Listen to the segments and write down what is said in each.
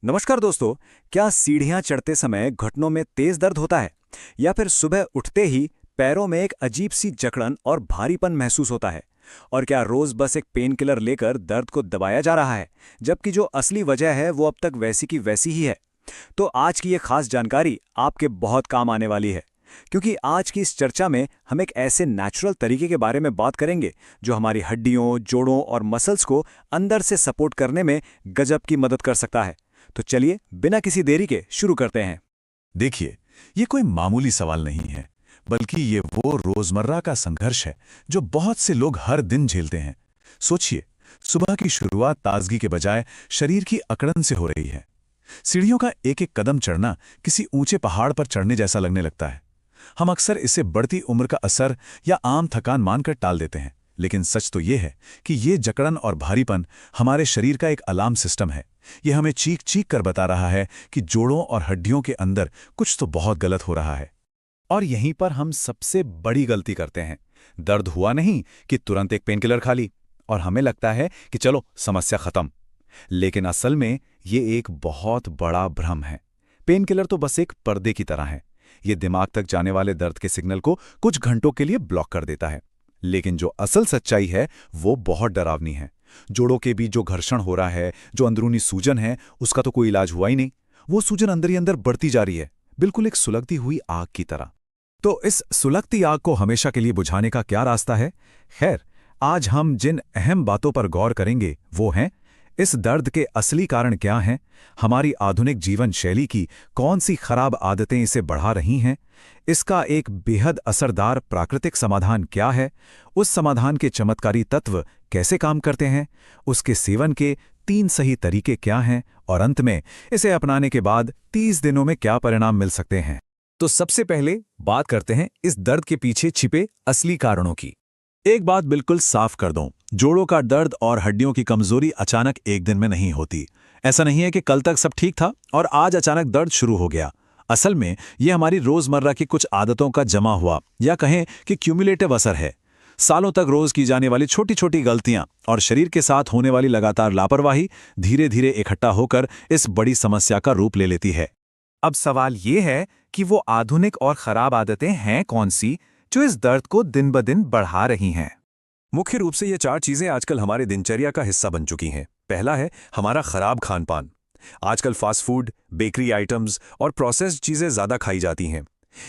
नमस्कार दोस्तों। क्या सीढ़ियां चढ़ते समय घुटनों में तेज दर्द होता है या फिर सुबह उठते ही पैरों में एक अजीब सी जकड़न और भारीपन महसूस होता है? और क्या रोज बस एक पेन किलर लेकर दर्द को दबाया जा रहा है, जबकि जो असली वजह है वो अब तक वैसी की वैसी ही है? तो आज की ये खास जानकारी आपके बहुत काम आने वाली है, क्योंकि आज की इस चर्चा में हम एक ऐसे नेचुरल तरीके के बारे में बात करेंगे जो हमारी हड्डियों, जोड़ों और मसल्स को अंदर से सपोर्ट करने में गजब की मदद कर सकता है। तो चलिए बिना किसी देरी के शुरू करते हैं। देखिए, ये कोई मामूली सवाल नहीं है, बल्कि ये वो रोजमर्रा का संघर्ष है जो बहुत से लोग हर दिन झेलते हैं। सोचिए, सुबह की शुरुआत ताजगी के बजाय शरीर की अकड़न से हो रही है। सीढ़ियों का एक एक कदम चढ़ना किसी ऊंचे पहाड़ पर चढ़ने जैसा लगने लगता है। हम अक्सर इसे बढ़ती उम्र का असर या आम थकान मानकर टाल देते हैं, लेकिन सच तो ये है कि ये जकड़न और भारीपन हमारे शरीर का एक अलार्म सिस्टम है। ये हमें चीख चीख कर बता रहा है कि जोड़ों और हड्डियों के अंदर कुछ तो बहुत गलत हो रहा है। और यहीं पर हम सबसे बड़ी गलती करते हैं। दर्द हुआ नहीं कि तुरंत एक पेनकिलर खा ली और हमें लगता है कि चलो समस्या खत्म। लेकिन असल में ये एक बहुत बड़ा भ्रम है। पेनकिलर तो बस एक पर्दे की तरह है। ये दिमाग तक जाने वाले दर्द के सिग्नल को कुछ घंटों के लिए ब्लॉक कर देता है। लेकिन जो असल सच्चाई है वो बहुत डरावनी है। जोड़ों के बीच जो घर्षण हो रहा है, जो अंदरूनी सूजन है, उसका तो कोई इलाज हुआ ही नहीं। वो सूजन अंदर ही अंदर बढ़ती जा रही है, बिल्कुल एक सुलगती हुई आग की तरह। तो इस सुलगती आग को हमेशा के लिए बुझाने का क्या रास्ता है? खैर, आज हम जिन अहम बातों पर गौर करेंगे वो हैं: इस दर्द के असली कारण क्या हैं, हमारी आधुनिक जीवन शैली की कौन सी खराब आदतें इसे बढ़ा रही हैं, इसका एक बेहद असरदार प्राकृतिक समाधान क्या है, उस समाधान के चमत्कारी तत्व कैसे काम करते हैं, उसके सेवन के 3 सही तरीके क्या हैं, और अंत में इसे अपनाने के बाद 30 दिनों में क्या परिणाम मिल सकते हैं। तो सबसे पहले बात करते हैं इस दर्द के पीछे छिपे असली कारणों की। एक बात बिल्कुल साफ कर दूं, जोड़ों का दर्द और हड्डियों की कमजोरी अचानक एक दिन में नहीं होती। ऐसा नहीं है कि कल तक सब ठीक था और आज अचानक दर्द शुरू हो गया। असल में यह हमारी रोजमर्रा की कुछ आदतों का जमा हुआ, या कहें कि क्यूमुलेटिव असर है। सालों तक रोज की जाने वाली छोटी छोटी गलतियां और शरीर के साथ होने वाली लगातार लापरवाही धीरे धीरे इकट्ठा होकर इस बड़ी समस्या का रूप ले लेती है। अब सवाल ये है कि वो आधुनिक और खराब आदतें हैं कौन सी जो इस दर्द को दिन ब दिन बढ़ा रही हैं। मुख्य रूप से ये 4 चीजें आजकल हमारे दिनचर्या का हिस्सा बन चुकी हैं। पहला है हमारा खराब खान पान। आजकल फास्ट फूड, बेकरी आइटम्स और प्रोसेस्ड चीजें ज्यादा खाई जाती हैं।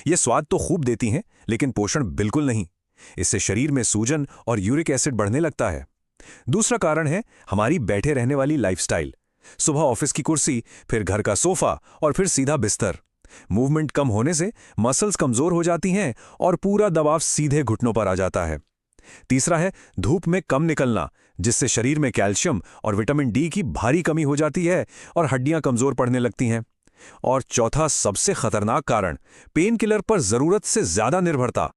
ये स्वाद तो खूब देती हैं, लेकिन पोषण बिल्कुल नहीं। इससे शरीर में सूजन और यूरिक एसिड बढ़ने लगता है। दूसरा कारण है हमारी बैठे रहने वाली लाइफस्टाइल। सुबह ऑफिस की कुर्सी, फिर घर का सोफा और फिर सीधा बिस्तर। मूवमेंट कम होने से मसल्स कमजोर हो जाती हैं और पूरा दबाव सीधे घुटनों पर आ जाता है। तीसरा है धूप में कम निकलना, जिससे शरीर में कैल्शियम और विटामिन डी की भारी कमी हो जाती है और हड्डियां कमजोर पड़ने लगती हैं। और चौथा सबसे खतरनाक कारण, पेन किलर पर जरूरत से ज्यादा निर्भरता।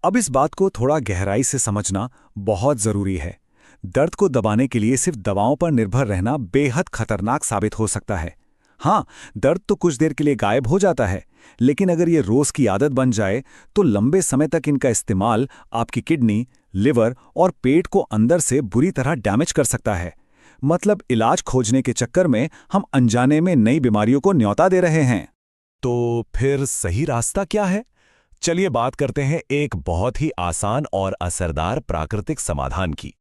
अब इस बात को थोड़ा गहराई से समझना बहुत जरूरी है। दर्द को दबाने के लिए सिर्फ दवाओं पर निर्भर रहना बेहद खतरनाक साबित हो सकता है। हाँ, दर्द तो कुछ देर के लिए गायब हो जाता है, लेकिन अगर ये रोज की आदत बन जाए तो लंबे समय तक इनका इस्तेमाल आपकी किडनी, लिवर और पेट को अंदर से बुरी तरह डैमेज कर सकता है। मतलब इलाज खोजने के चक्कर में हम अनजाने में नई बीमारियों को न्योता दे रहे हैं। तो फिर सही रास्ता क्या है? चलिए बात करते हैं एक बहुत ही आसान और असरदार प्राकृतिक समाधान की।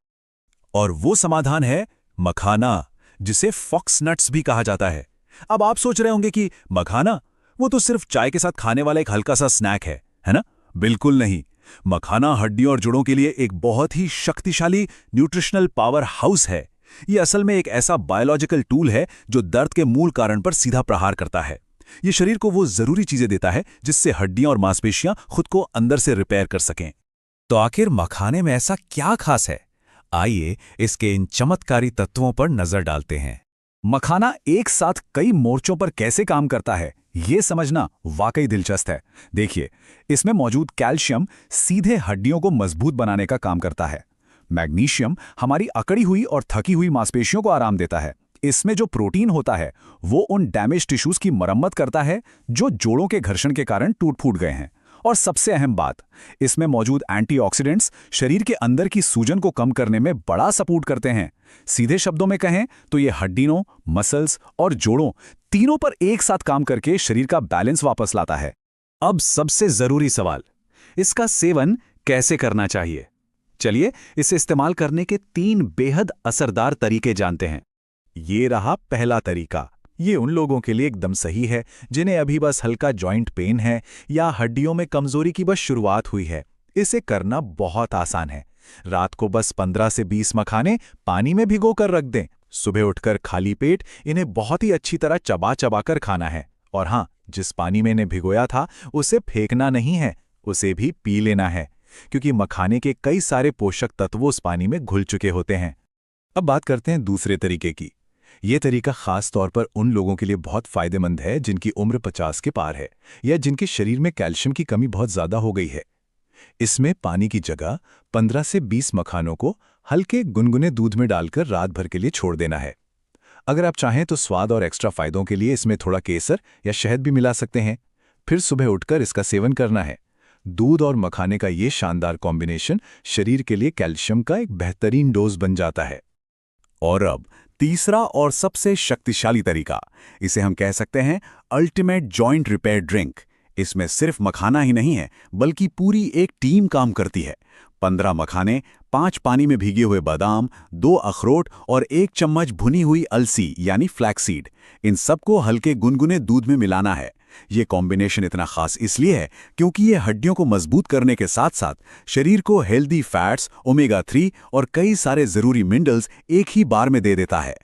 और वो समाधान है मखाना, जिसे फॉक्स नट्स भी कहा जाता है। अब आप सोच रहे होंगे कि मखाना, वो तो सिर्फ चाय के साथ खाने वाला एक हल्का सा स्नैक है ना? बिल्कुल नहीं। मखाना हड्डियों और जोड़ों के लिए एक बहुत ही शक्तिशाली न्यूट्रिशनल पावर हाउस है। ये असल में एक ऐसा बायोलॉजिकल टूल है जो दर्द के मूल कारण पर सीधा प्रहार करता है। ये शरीर को वो जरूरी चीजें देता है जिससे हड्डियां और मांसपेशियां खुद को अंदर से रिपेयर कर सकें। तो आखिर मखाने में ऐसा क्या खास है? आइए इसके इन चमत्कारी तत्वों पर नजर डालते हैं। मखाना एक साथ कई मोर्चों पर कैसे काम करता है, ये समझना वाकई दिलचस्प है। देखिए, इसमें मौजूद कैल्शियम सीधे हड्डियों को मजबूत बनाने का काम करता है। मैग्नीशियम हमारी अकड़ी हुई और थकी हुई मांसपेशियों को आराम देता है। इसमें जो प्रोटीन होता है वो उन डैमेज टिश्यूज की मरम्मत करता है जो जोड़ों के घर्षण के कारण टूट फूट गए हैं। और सबसे अहम बात, इसमें मौजूद एंटीऑक्सीडेंट्स शरीर के अंदर की सूजन को कम करने में बड़ा सपोर्ट करते हैं। सीधे शब्दों में कहें तो ये हड्डियों, मसल्स और जोड़ों तीनों पर एक साथ काम करके शरीर का बैलेंस वापस लाता है। अब सबसे जरूरी सवाल, इसका सेवन कैसे करना चाहिए? चलिए इसे इस्तेमाल करने के 3 बेहद असरदार तरीके जानते हैं। ये रहा पहला तरीका। ये उन लोगों के लिए एकदम सही है जिन्हें अभी बस हल्का जॉइंट पेन है या हड्डियों में कमजोरी की बस शुरुआत हुई है। इसे करना बहुत आसान है। रात को बस 15 से 20 मखाने पानी में भिगो कर रख दें। सुबह उठकर खाली पेट इन्हें बहुत ही अच्छी तरह चबा चबा कर खाना है। और हाँ, जिस पानी में इन्हें भिगोया था उसे फेंकना नहीं है, उसे भी पी लेना है, क्योंकि मखाने के कई सारे पोषक तत्व उस पानी में घुल चुके होते हैं। अब बात करते हैं दूसरे तरीके की। ये तरीका खास तौर पर उन लोगों के लिए बहुत फायदेमंद है जिनकी उम्र 50 के पार है या जिनके शरीर में कैल्शियम की कमी बहुत ज्यादा हो गई है। इसमें पानी की जगह 15 से 20 मखानों को हल्के गुनगुने दूध में डालकर रात भर के लिए छोड़ देना है। अगर आप चाहें तो स्वाद और एक्स्ट्रा फायदों के लिए इसमें थोड़ा केसर या शहद भी मिला सकते हैं। फिर सुबह उठकर इसका सेवन करना है। दूध और मखाने का ये शानदार कॉम्बिनेशन शरीर के लिए कैल्शियम का एक बेहतरीन डोज बन जाता है। और अब तीसरा और सबसे शक्तिशाली तरीका, इसे हम कह सकते हैं अल्टीमेट जॉइंट रिपेयर ड्रिंक। इसमें सिर्फ मखाना ही नहीं है बल्कि पूरी एक टीम काम करती है। 15 मखाने, 5 पानी में भीगे हुए बादाम, 2 अखरोट और 1 चम्मच भुनी हुई अलसी यानी फ्लैक्सीड, इन सबको हल्के गुनगुने दूध में मिलाना है। ये कॉम्बिनेशन इतना खास इसलिए है क्योंकि ये हड्डियों को मजबूत करने के साथ साथ शरीर को हेल्दी फैट्स, ओमेगा 3 और कई सारे जरूरी मिनरल्स एक ही बार में दे देता है।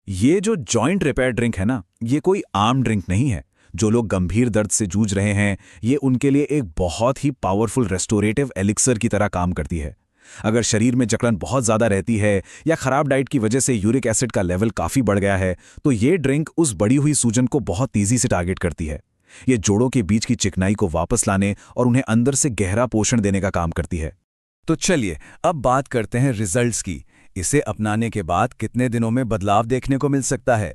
ये जो जॉइंट रिपेयर ड्रिंक है ना, ये कोई आम ड्रिंक नहीं है। जो लोग गंभीर दर्द से जूझ रहे हैं, ये उनके लिए एक बहुत ही पावरफुल रेस्टोरेटिव एलिक्सर की तरह काम करती है। अगर शरीर में जकड़न बहुत ज़्यादा रहती है या खराब डाइट की वजह से यूरिक एसिड का लेवल काफ़ी बढ़ गया है, तो ये ड्रिंक उस बढ़ी हुई सूजन को बहुत तेज़ी से टारगेट करती है। ये जोड़ों के बीच की चिकनाई को वापस लाने और उन्हें अंदर से गहरा पोषण देने का काम करती है। तो चलिए अब बात करते हैं रिजल्ट्स की। इसे अपनाने के बाद कितने दिनों में बदलाव देखने को मिल सकता है?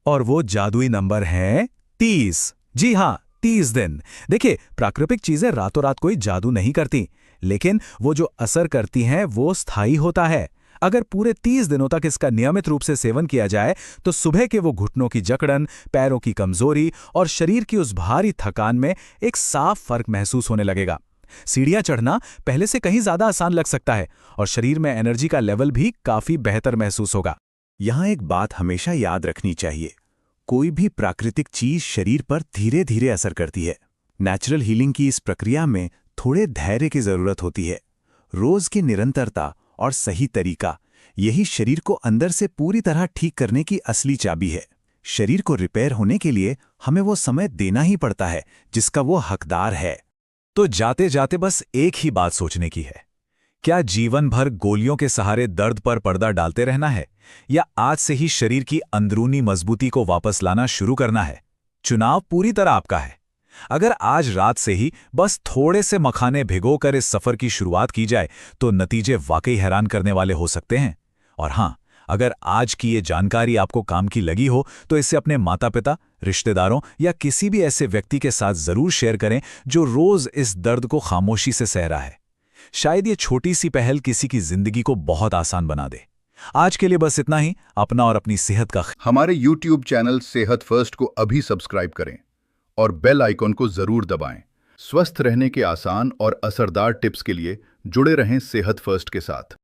और वो जादुई नंबर है 30। जी हाँ, 30 दिन। देखिए, प्राकृतिक चीजें रातों रात कोई जादू नहीं करती, लेकिन वो जो असर करती हैं वो स्थायी होता है। अगर पूरे 30 दिनों तक इसका नियमित रूप से सेवन किया जाए तो सुबह के वो घुटनों की जकड़न, पैरों की कमजोरी और शरीर की उस भारी थकान में एक साफ फर्क महसूस होने लगेगा। सीढ़ियां चढ़ना पहले से कहीं ज्यादा आसान लग सकता है और शरीर में एनर्जी का लेवल भी काफी बेहतर महसूस होगा। यहां एक बात हमेशा याद रखनी चाहिए, कोई भी प्राकृतिक चीज शरीर पर धीरे धीरे असर करती है। नेचुरल हीलिंग की इस प्रक्रिया में थोड़े धैर्य की जरूरत होती है। रोज की निरंतरता और सही तरीका, यही शरीर को अंदर से पूरी तरह ठीक करने की असली चाबी है। शरीर को रिपेयर होने के लिए हमें वो समय देना ही पड़ता है जिसका वो हकदार है। तो जाते जाते बस एक ही बात सोचने की है, क्या जीवन भर गोलियों के सहारे दर्द पर पर्दा डालते रहना है या आज से ही शरीर की अंदरूनी मजबूती को वापस लाना शुरू करना है? चुनाव पूरी तरह आपका है। अगर आज रात से ही बस थोड़े से मखाने भिगोकर इस सफर की शुरुआत की जाए तो नतीजे वाकई हैरान करने वाले हो सकते हैं। और हां, अगर आज की ये जानकारी आपको काम की लगी हो तो इसे अपने माता-पिता, रिश्तेदारों या किसी भी ऐसे व्यक्ति के साथ जरूर शेयर करें जो रोज इस दर्द को खामोशी से सह रहा है। शायद ये छोटी सी पहल किसी की जिंदगी को बहुत आसान बना दे। आज के लिए बस इतना ही। अपना और अपनी सेहत का हमारे YouTube चैनल सेहत फर्स्ट को अभी सब्सक्राइब करें और बेल आइकॉन को जरूर दबाएं। स्वस्थ रहने के आसान और असरदार टिप्स के लिए जुड़े रहें सेहत फर्स्ट के साथ।